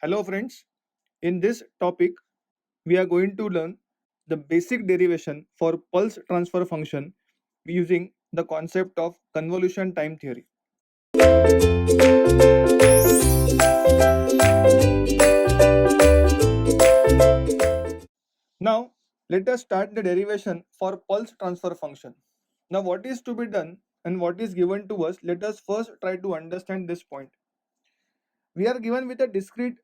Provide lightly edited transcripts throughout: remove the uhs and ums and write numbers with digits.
Hello friends, in this topic we are going to learn the basic derivation for pulse transfer function using the concept of convolution time theory. Now let us start the derivation for pulse transfer function. Now what is to be done and what is given to us, let us first try to understand this point. We are given with a discrete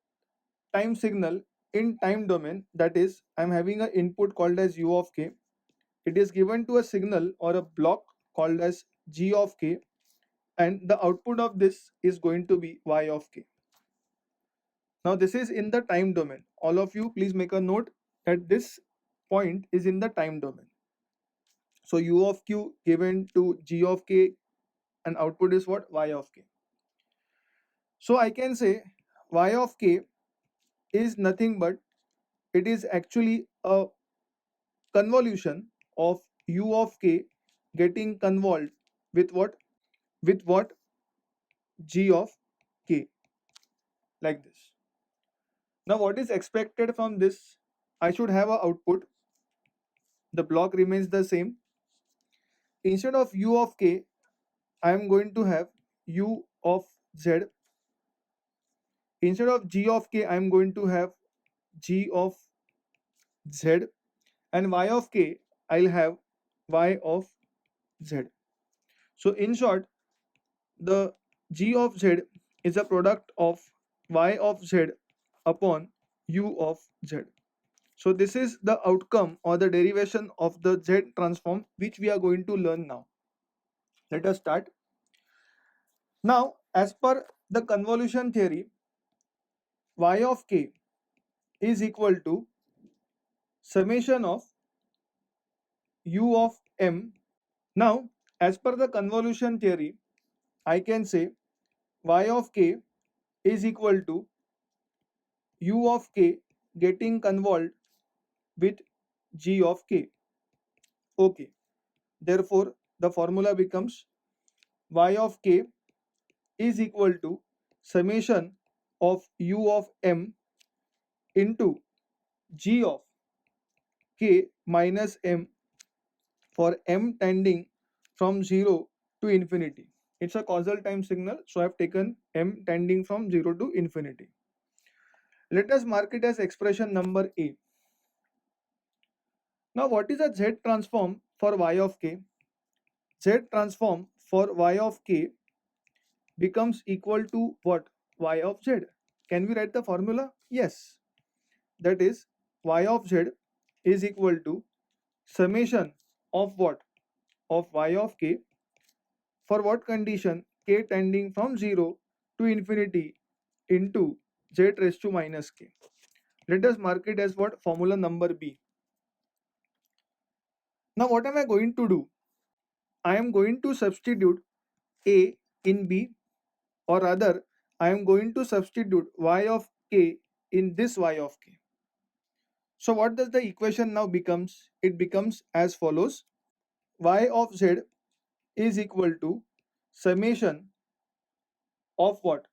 time signal in time domain, that is I am having an input called as u of k. It is given to a signal or a block called as g of k, and the output of this is going to be y of k. Now this is in the time domain. All of you please make a note that this point is in the time domain. So u of q given to g of k and output is what? Y of k. So I can say y of k is nothing but it is actually a convolution of u of k getting convolved with what? With what? G of k, like this. Now what is expected from this? I should have a output. The block remains the same. Instead of u of k, I am going to have u of z. Instead of g of k, I am going to have g of z, and y of k, I'll have y of z. So in short, the g of z is a product of y of z upon u of z. So this is the outcome or the derivation of the z transform which we are going to learn now. Let us start. Now, as per the convolution theory, y of k is equal to summation of u of m. Now, as per the convolution theory, I can say y of k is equal to u of k getting convolved with g of k. Okay. Therefore, the formula becomes y of k is equal to summation of u of m into g of k minus m for m tending from 0 to infinity. It's a causal time signal, so I've taken m tending from 0 to infinity. Let us mark it as expression number A. Now what is a Z transform for y of k? Z transform for y of k becomes equal to what? Y of z. Can we write the formula? Yes. That is y of z is equal to summation of what? Of y of k for what condition? K tending from 0 to infinity into z raised to minus k. Let us mark it as what? Formula number B. Now what am I going to do? I am going to substitute A in B, or rather I am going to substitute y of k in this y of k. So what does the equation now becomes? It becomes as follows: y of z is equal to summation of what?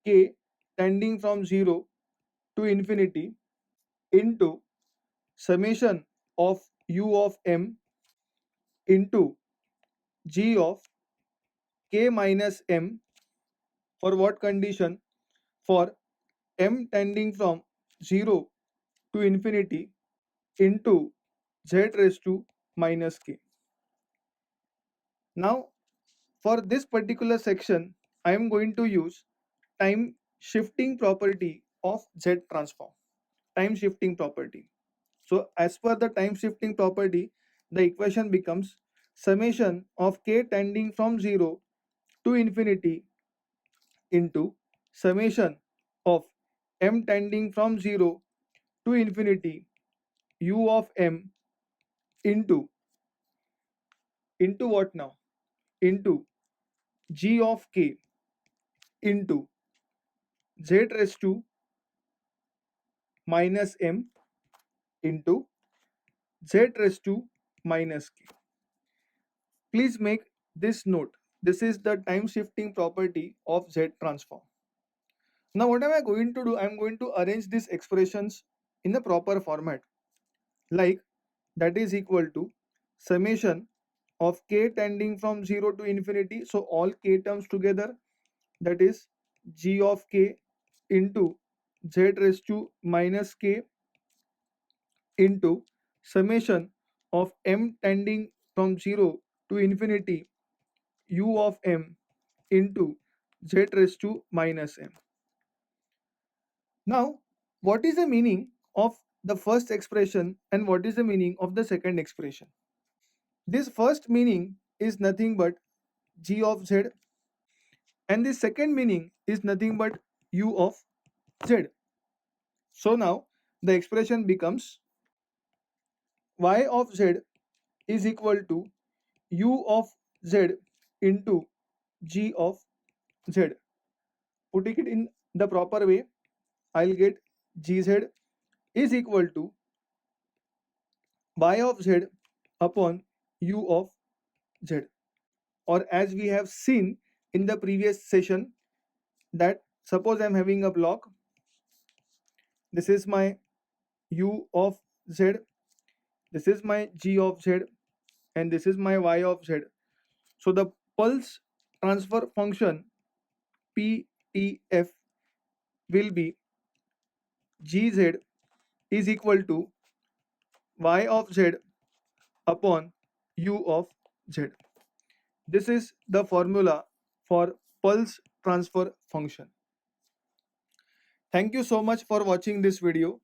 K tending from 0 to infinity into summation of u of m into g of k minus m for what condition? For m tending from 0 to infinity into z raised to minus k. Now for this particular section, I am going to use time shifting property of Z transform. Time shifting property. So as per the time shifting property, the equation becomes summation of k tending from 0 to infinity into summation of m tending from 0 to infinity u of m into what now? Into g of k into z raised to minus m into z raised to minus k. Please make this note. This is the time shifting property of Z transform. Now what am I going to do? I'm going to arrange these expressions in the proper format, like that is equal to summation of k tending from 0 to infinity. So all k terms together, that is g of k into z raised to minus k into summation of m tending from 0 to infinity u of m into z raised to minus m. Now, what is the meaning of the first expression and what is the meaning of the second expression? This first meaning is nothing but g of z, and the second meaning is nothing but u of z. So now the expression becomes y of z is equal to u of z into g of z. Putting it in the proper way, I'll get gz is equal to y of z upon u of z. Or as we have seen in the previous session, that suppose I'm having a block, this is my u of z, this is my g of z, and this is my y of z. So the pulse transfer function PTF will be gz is equal to y of z upon u of z. This is the formula for pulse transfer function. Thank you so much for watching this video.